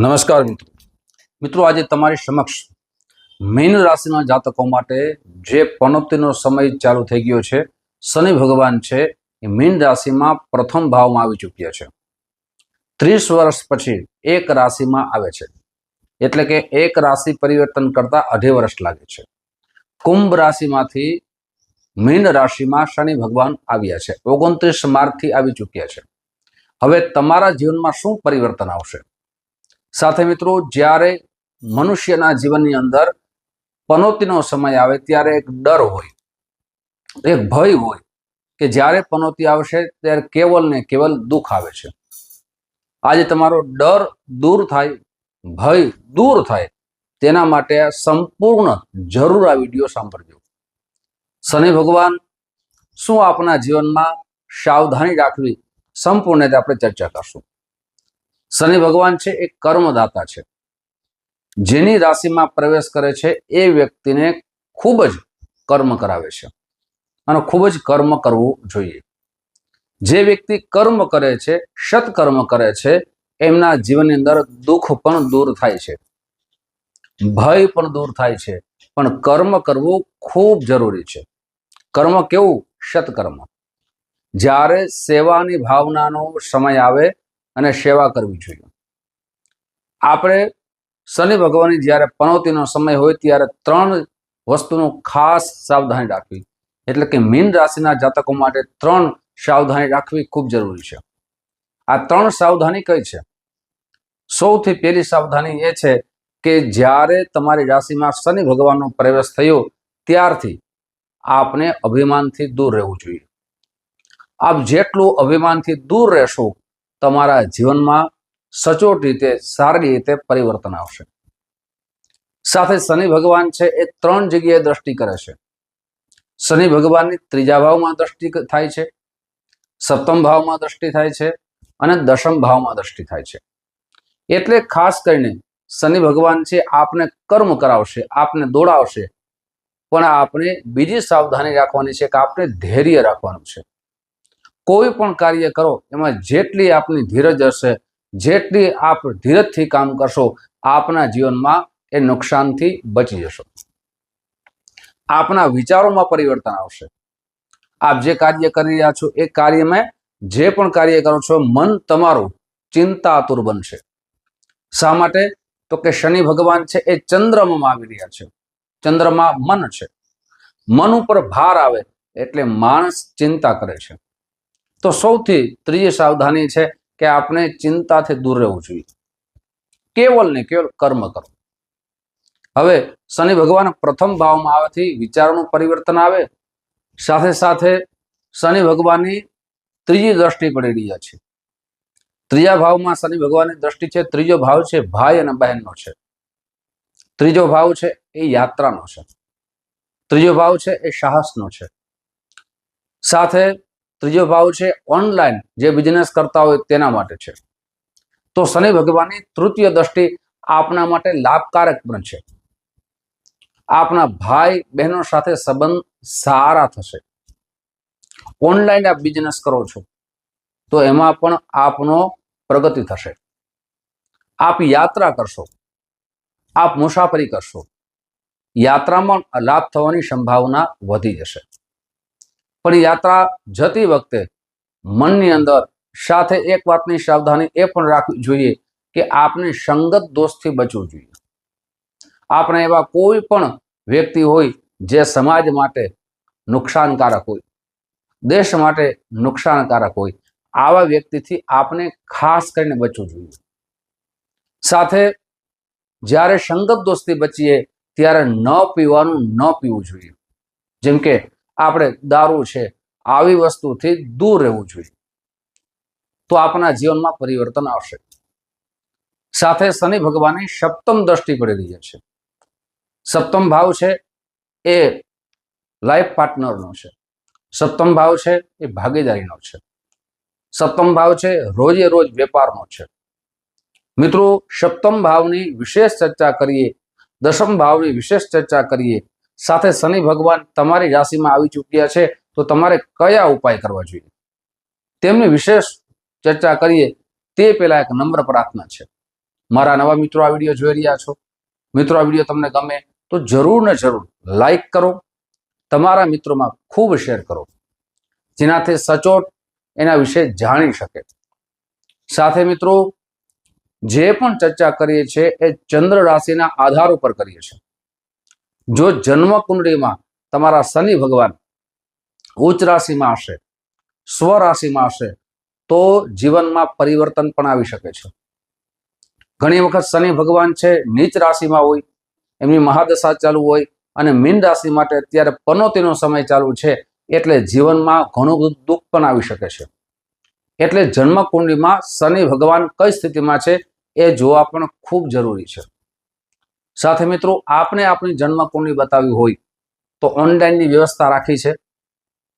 નમસ્કાર મિત્રો, આજે તમારી સમક્ષ મીન રાશિના જાતકો માટે જે પનોતીનો સમય ચાલુ થઈ ગયો છે, શનિ ભગવાન છે એ મીન રાશિમાં પ્રથમ ભાવમાં આવી ચૂક્યા છે। 30 વર્ષ પછી એક રાશિમાં આવે છે, એટલે કે એક રાશિ પરિવર્તન કરતા 2.5 વર્ષ લાગે છે। કુંભ રાશિમાંથી મીન રાશિમાં શનિ ભગવાન આવ્યા છે, 29 માર્ચથી આવી ચૂક્યા છે। હવે તમારા જીવનમાં શું પરિવર્તન આવશે? સાથે મિત્રો, જ્યારે મનુષ્યના જીવનની અંદર પનોતીનો સમય આવે ત્યારે એક ડર હોય, એક ભય હોય કે જ્યારે પનોતી આવશે ત્યારે કેવલ ને કેવલ દુઃખ આવે છે। આજે તમારો ડર દૂર થાય, ભય દૂર થાય, તેના માટે સંપૂર્ણ જરૂર આ વિડીયો સાંભળજો। શનિ ભગવાન શું આપના જીવનમાં સાવધાની રાખવી, સંપૂર્ણ રીતે આપણે ચર્ચા કરશું। શનિ ભગવાન છે એ કર્મદાતા છે। જેની રાશિમાં પ્રવેશ કરે છે એ વ્યક્તિને ખૂબ જ કર્મ કરાવે છે અને ખૂબ જ કર્મ કરવું જોઈએ। જે વ્યક્તિ કર્મ કરે છે, સત્કર્મ કરે છે, એમના જીવનની અંદર દુઃખ પણ દૂર થાય છે, ભય પણ દૂર થાય છે, પણ કર્મ કરવું ખૂબ જરૂરી છે। કર્મ કેવું? સત્કર્મ। જ્યારે સેવાની ભાવનાનો સમય આવે અને સેવા કરવી જોઈએ। આપણે શનિ ભગવાનની જ્યારે પનોતીનો સમય હોય ત્યારે 3 વસ્તુનું ખાસ સાવધાની રાખવી, એટલે કે મીન રાશિના જાતકો માટે 3 સાવધાની રાખવી ખૂબ જરૂરી છે। આ 3 સાવધાની કઈ છે? સૌથી પહેલી સાવધાની એ છે કે જ્યારે તમારી રાશિમાં શનિ ભગવાનનો પ્રવેશ થયો ત્યારથી આપને અભિમાનથી દૂર રહેવું જોઈએ। આપ જેટલું અભિમાનથી દૂર રહેશો, તમારા જીવનમાં સચોટ રીતે, સારી રીતે પરિવર્તન આવશે। સાથે શનિ ભગવાન છે એ 3 જગ્યાએ દ્રષ્ટિ કરે છે। શનિ ભગવાનની 3જા ભાવમાં દ્રષ્ટિ થાય છે, 7મ ભાવમાં દ્રષ્ટિ થાય છે અને 10મ ભાવમાં દ્રષ્ટિ થાય છે। એટલે ખાસ કરીને શનિ ભગવાન છે આપને કર્મ કરાવશે, આપને દોડાવશે, પણ આપણે બીજી સાવધાની રાખવાની છે કે આપણે ધૈર્ય રાખવાનું છે। કોઈ પણ કાર્ય કરો એમાં જેટલી આપની ધીરજ હશે, જેટલી આપ ધીરજથી કામ કરશો, આપના જીવનમાં એ નુકસાનથી બચી જશો। આપના વિચારોમાં પરિવર્તન આવશે। આપ જે કાર્ય કરી રહ્યા છો એ કાર્યમાં, જે પણ કાર્ય કરો છો, મન તમારું ચિંતાતુર બનશે। શા માટે? તો કે શનિ ભગવાન છે એ ચંદ્રમાં આવી રહ્યા છે, ચંદ્રમાં મન છે, મન ઉપર ભાર આવે એટલે માણસ ચિંતા કરે છે। તો સૌથી ત્રીજી સાવધાની છે કે આપણે ચિંતાથી દૂર રહેવું જોઈએ, કેવલ ને કેવલ કર્મ કરો। હવે શનિ ભગવાન પ્રથમ ભાવમાં આવવાથી વિચારોનું પરિવર્તન આવે, સાથે સાથે શનિ ભગવાનની 3જી દ્રષ્ટિ પડી રહ્યા છે। 3જા ભાવમાં શનિ ભગવાનની દ્રષ્ટિ છે। 3જો ભાવ છે ભાઈ અને બહેનનો છે। 3જો ભાવ છે એ યાત્રાનો છે। 3જો ભાવ છે એ સાહસનો છે। સાથે 3જો ભાવ છે ઓનલાઈન જે બિઝનેસ કરતા હોય તેના માટે છે। તો શનિ ભગવાનની 3ય દ્રષ્ટિ આપના માટે લાભકારક પણ છે। આપના ભાઈ બહેનો સાથે સંબંધ સારા થશે। ઓનલાઈન આપ બિઝનેસ કરો છો તો એમાં પણ આપનો પ્રગતિ થશે। આપ યાત્રા કરશો, આપ મુસાફરી કરશો, યાત્રામાં લાભ થવાની સંભાવના વધી જશે। પણ યાત્રા જતી વખતે મનની અંદર સાથે એક વાતની સાવધાની એ પણ રાખવી જોઈએ કે આપને સંગત દોષથી બચવું જોઈએ। આપણે એવા કોઈ પણ વ્યક્તિ હોય જે સમાજ માટે નુકસાનકારક હોય, દેશ માટે નુકસાનકારક હોય, આવા વ્યક્તિથી આપણે ખાસ કરીને બચવું જોઈએ। સાથે જ્યારે સંગત દોષથી બચીએ ત્યારે ન પીવાનું, ન પીવું જોઈએ। જેમ કે આપણે દારૂ છે, આવી વસ્તુથી દૂર રહેવું જોઈએ, તો આપણા જીવનમાં પરિવર્તન આવશે। સાથે શનિ ભગવાનની 7મ દ્રષ્ટિ પડી રહી છે। 7મ ભાવ છે એ લાઈફ પાર્ટનરનો છે। 7મ ભાવ છે એ ભાગીદારીનો છે। 7મ ભાવ છે રોજે રોજ વેપારનો છે। મિત્રો, 7મ ભાવની વિશેષ ચર્ચા કરીએ, 10મ ભાવની વિશેષ ચર્ચા કરીએ, સાથે શનિ ભગવાન તમારી રાશિમાં આવી ચૂક્યા છે તો તમારે કયા ઉપાય કરવા જોઈએ તેમની વિશેષ ચર્ચા કરીએ તે પહેલા એક નમ્ર પ્રાર્થના છે મારા નવા મિત્રો આ વિડીયો જોઈ રહ્યા છો, મિત્રો આ વિડીયો તમને ગમે તો જરૂર ને જરૂર લાઈક કરો, તમારા મિત્રોમાં ખૂબ શેર કરો, જેનાથી સચોટ એના વિશે જાણી શકે. સાથે મિત્રો જે પણ ચર્ચા કરીએ છીએ એ ચંદ્ર રાશિના આધાર ઉપર કરીએ છીએ. જો જન્મ કુંડળીમાં તમારા શનિ ભગવાન ઉચ્ચ રાશિમાં હશે, સ્વ રાશિમાં હશે, તો જીવનમાં પરિવર્તન પણ આવી શકે છે. ઘણી વખત શનિ ભગવાન છે નીચ રાશિમાં હોય, એમની મહાદશા ચાલુ હોય અને મીન રાશિ માટે અત્યારે પનોતીનો સમય ચાલુ છે, એટલે જીવનમાં ઘણું બધું દુઃખ પણ આવી શકે છે. એટલે જન્મ કુંડળીમાં શનિ ભગવાન કઈ સ્થિતિમાં છે એ જોવા પણ ખૂબ જરૂરી છે. સાથે મિત્રો આપને આપણી જન્મ કુંડળી બતાવી હોય તો ઓનલાઈનની વ્યવસ્થા રાખી છે.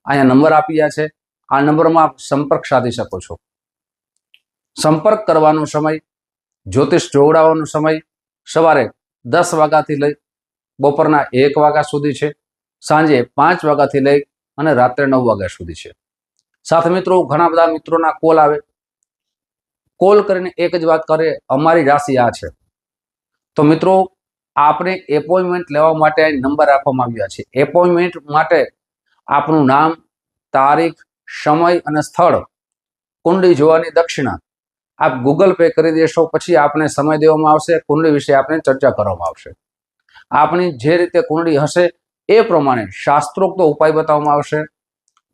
અહીંયા નંબર આપ્યા છે, આ નંબરમાં સંપર્ક સાધી શકો છો. સંપર્ક કરવાનો સમય, જ્યોતિષ જોવડાવવાનો સમય સવારે 10 વાગ્યાથી લઈ બપોરના 1 વાગ્યા સુધી છે, સાંજે 5 વાગ્યાથી લઈ અને રાત્રે 9 વાગ્યા સુધી છે. સાથે મિત્રો ઘણા બધા મિત્રોના કોલ આવે, કોલ કરીને એક જ વાત કરે, અમારી રાશિ આ છે. તો મિત્રો આપણે એપોઇન્ટમેન્ટ લેવા માટે નંબર આપવામાં આવ્યા છે. એપોઇન્ટમેન્ટ માટે આપનું નામ, તારીખ, સમય અને સ્થળ, કુંડળી જોવાની દક્ષિણા આપ ગૂગલ પે કરી દેશો, પછી આપને સમય દેવામાં આવશે, કુંડળી વિશે આપણે ચર્ચા કરવામાં આવશે. આપણી જે રીતે કુંડળી હશે એ પ્રમાણે શાસ્ત્રોક્ત ઉપાય બતાવવામાં આવશે.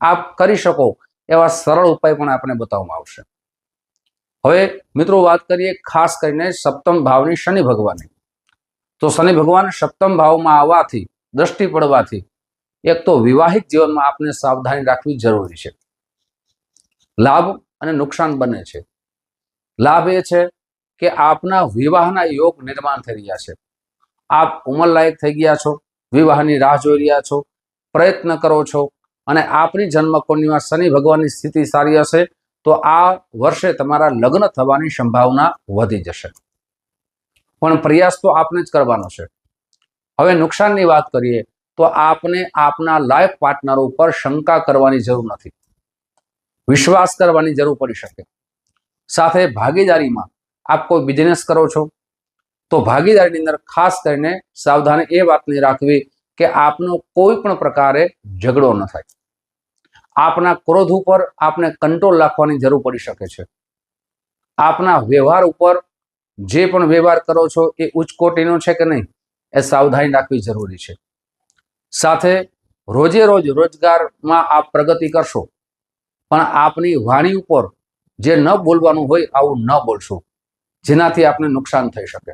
આપ કરી શકો એવા સરળ ઉપાય પણ આપણે બતાવવામાં આવશે. હવે મિત્રો વાત કરીએ ખાસ કરીને સપ્તમ ભાવની શનિ ભગવાનની. તો શનિ ભગવાન સપ્તમ ભાવમાં આવવાથી, દ્રષ્ટિ પડવાથી એક તો વિવાહિક જીવનમાં આપને સાવધાની રાખવી જરૂરી છે. લાભ અને નુકસાન બંને છે. લાભ એ છે કે આપના વિવાહના યોગ નિર્માણ થઈ રહ્યા છે. આપ ઉંમરલાયક થઈ ગયા છો, વિવાહની રાહ જોઈ રહ્યા છો, પ્રયત્ન કરો છો અને આપની જન્મ કુંડળીમાં શનિ ભગવાનની સ્થિતિ સારી હશે તો આ વર્ષે તમારા લગ્ન થવાની સંભાવના વધી જશે. પણ પ્રયાસ તો આપને જ કરવાનો છે. હવે નુકસાનની વાત કરીએ તો આપને આપના લાઈફ પાર્ટનર ઉપર શંકા કરવાની જરૂર નથી, વિશ્વાસ કરવાની જરૂર પડી શકે. સાથે ભાગીદારીમાં આપ કોઈ બિઝનેસ કરો છો તો ભાગીદારીની અંદર ખાસ કરીને સાવધાની એ વાતની રાખવી કે આપનો કોઈ પણ પ્રકારે ઝઘડો ન થાય. આપના ક્રોધ ઉપર આપને કંટ્રોલ રાખવાની જરૂર પડી શકે છે. આપના વ્યવહાર ઉપર જે પણ વ્યવહાર કરો છો એ ઉચ્ચ કોટીનો છે કે નહીં એ સાવધાની રાખવી જરૂરી છે. સાથે રોજે રોજ રોજગારમાં આપ પ્રગતિ કરશો, પણ આપની વાણી ઉપર જે ન બોલવાનું હોય આવું ન બોલશો, જેનાથી આપને નુકસાન થઈ શકે.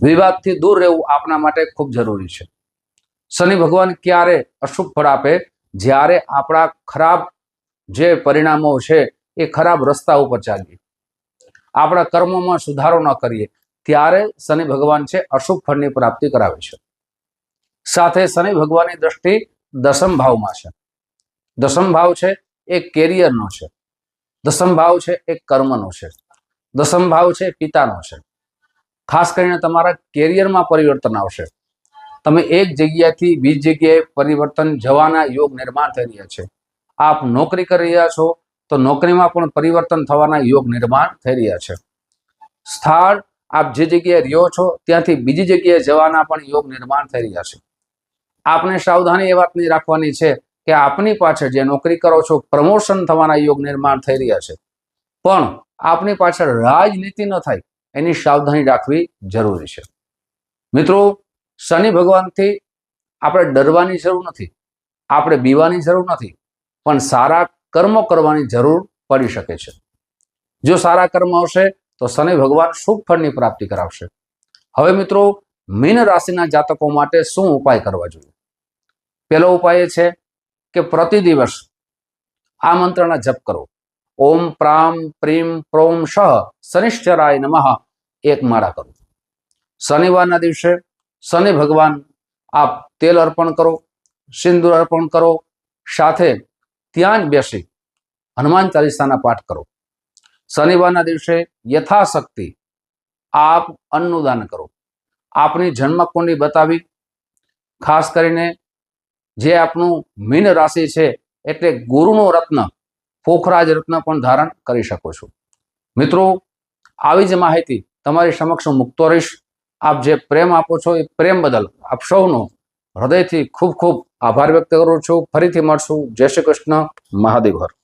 વિવાદથી દૂર રહેવું આપના માટે ખૂબ જરૂરી છે. શનિ ભગવાન ક્યારે અશુભ ફળ આપે? જ્યારે આપણા ખરાબ જે પરિણામો છે એ ખરાબ રસ્તા ઉપર ચાલીએ, આપણા કર્મોમાં સુધારો ન કરીએ, ત્યારે શનિ ભગવાન છે અશુભ ફળની પ્રાપ્તિ કરાવે છે. સાથે શનિ ભગવાનની દ્રષ્ટિ દસમ ભાવમાં છે. દસમ ભાવ છે એ કેરિયરનો છે, દસમ ભાવ છે એ કર્મનો છે, દસમ ભાવ છે પિતાનો છે. ખાસ કરીને તમારા કેરિયરમાં પરિવર્તન આવશે. તમે એક જગ્યાથી બીજી જગ્યાએ પરિવર્તન જવાના યોગ નિર્માણ થઈ રહ્યા છે. આપ નોકરી કરી રહ્યા છો તો નોકરીમાં પણ પરિવર્તન થવાના યોગ નિર્માણ થઈ રહ્યા છે. સ્થળ આપ જે જગ્યાએ રહ્યો છો ત્યાંથી બીજી જગ્યાએ જવાના પણ યોગ નિર્માણ થઈ રહ્યા છે. આપને સાવધાની એ વાતની રાખવાની છે કે આપની પાછળ જે નોકરી કરો છો પ્રમોશન થવાના યોગ નિર્માણ થઈ રહ્યા છે, પણ આપની પાછળ રાજનીતિ ન થાય એની સાવધાની રાખવી જરૂરી છે. મિત્રો શનિ ભગવાનથી આપણે ડરવાની જરૂર નથી, આપણે બીવાની જરૂર નથી, પણ સારા કર્મો કરવાની જરૂર પડી શકે છે. જો સારા કર્મ હશે તો શનિ ભગવાન શુભ ફળની પ્રાપ્તિ કરાવશે. હવે મિત્રો મીન રાશિના જાતકો માટે શું ઉપાય કરવા જોઈએ? પહેલો ઉપાય એ છે કે પ્રતિ દિવસ આ મંત્રના જપ કરો. ઓમ પ્રામ પ્રીમ પ્રોમ શ શનિશ્ચરાય નમઃ 1 માળા કરો. શનિવારના દિવસે શનિ ભગવાન આપ તેલ અર્પણ કરો, સિંદૂર અર્પણ કરો, સાથે ત્યાં જ બેસી હનુમાન ચાલીસાના પાઠ કરો. શનિવારના દિવસે યથાશક્તિ આપ અન્નનું દાન કરો. આપની જન્મ કુંડળી બતાવી, ખાસ કરીને જે આપનું મીન રાશિ છે એટલે ગુરુનો રત્ન પોખરાજ રત્ન પણ ધારણ કરી શકો છો. મિત્રો આવી જ માહિતી તમારી સમક્ષ હું મૂકતો રહીશ. આપ જે પ્રેમ આપો છો એ પ્રેમ બદલ આપ સૌનો હૃદયથી ખૂબ ખૂબ આભાર વ્યક્ત કરું છું. ફરીથી મળશું. જય શ્રી કૃષ્ણ. મહાદેવ હર.